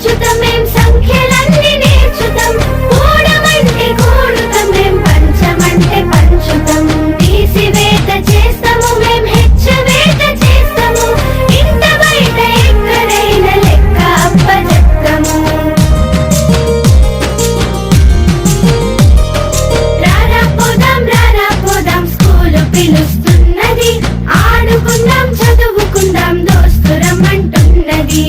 చేర్చుతాం మేం సంఖ్యలన్నీ నేర్చుతాం కూడమంటే కూడుతాం మేం పంచమంటే పంచుతాం తీసివేత చేస్తాము మేం హెచ్చవేత చేస్తాము ఇంత బయట ఎక్కడైనా లెక్క అప్పచెప్తాము రారా పోదాం స్కూలు పిలుస్తున్నది ఆడుకుందాం చదువుకుందాం దోస్తురమ్మంటున్నది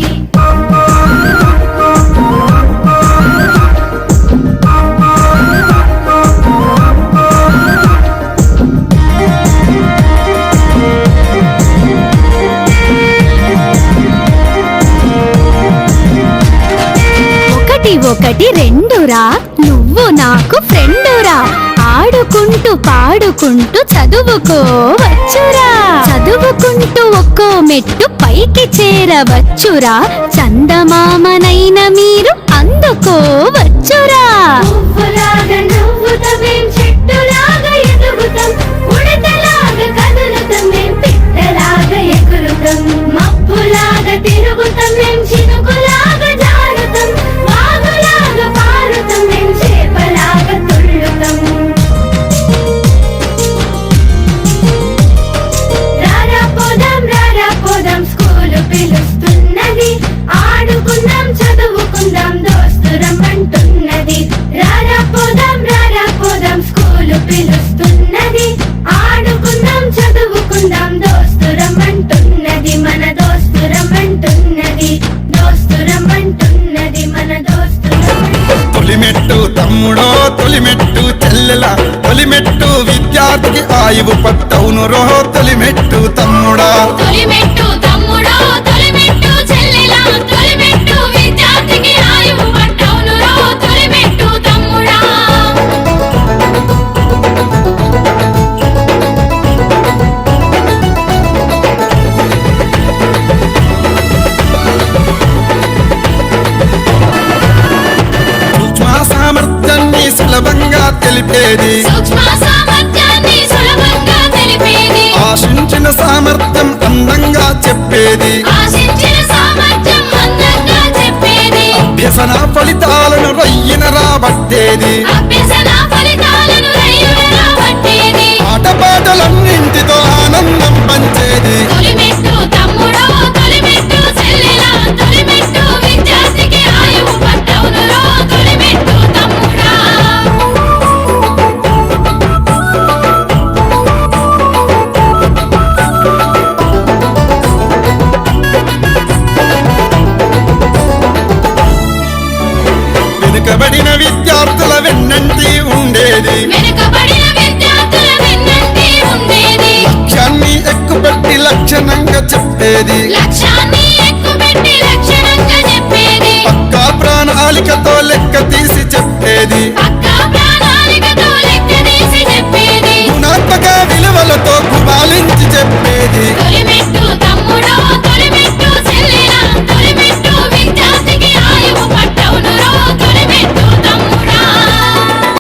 ఒకటి రెండురా నువ్వు నాకు ఫ్రెండురా ఆడుకుంటూ పాడుకుంటూ చదువుకోవచ్చురా చదువుకుంటూ ఒక్కో మెట్టు పైకి చేరవచ్చురా చందమామనైన మీరు అందుకోవచ్చురా పువ్వులాగా నవ్వుతాం మేం చెట్టులాగా ఎదుగుతాం ఉడతలాగా కదులుతాం మేం పిట్టలాగా ఎగురుతాం మబ్బులాగా తిరుగుతాం మేం చినుకులాగా జారుతాం వాగులాగా పారుతాం మేం చేపలాగా తుళ్ళుతాం రారా పోదాం స్కూలు పిలుస్తున్నది ఆడుకుందాం చదువుకుందాం దోస్తురమ్మంటున్నది రారా పోదాం స్కూలు పిలుస్తున్నది ఆడుకుందాం చదువుకుందాం దోస్తురమ్మంటున్నది మన దోస్తురమ్మంటున్నది మన తొలిమెట్టు తమ్ముడో తొలిమెట్టు చెల్లెల తొలిమెట్టు విద్యార్థికి ఆయువు పట్టవును రో తొలిమెట్టు తమ్ముడా తొలిమెట్టు తమ్ముడో తొలిమెట్టు చెల్లెల తొలిమెట్టు విద్యార్థికి ఆయువు పట్టవును రో తొలిమెట్టు తమ్ముడా సామర్థ్యాన్ని సులభంగా తెలిపేది ఆశించిన సామర్థ్యం అందంగా చెప్పేది అభ్యసన ఫలితాలను రయ్యన రాబట్టేది ఆటపాటలన్నింటితో ఆనందం పంచేది తొలిమెట్టు తమ్ముడో తొలిమెట్టు చెల్లెల తొలిమెట్టు విద్యార్థికి ఆయువు పట్టవును రో తొలిమెట్టు తమ్ముడా వెనుకబడిన విద్యార్థుల వెన్నంటి ఉండేది లక్ష్యాన్ని ఎక్కుపెట్టి లక్షణంగా చెప్పేది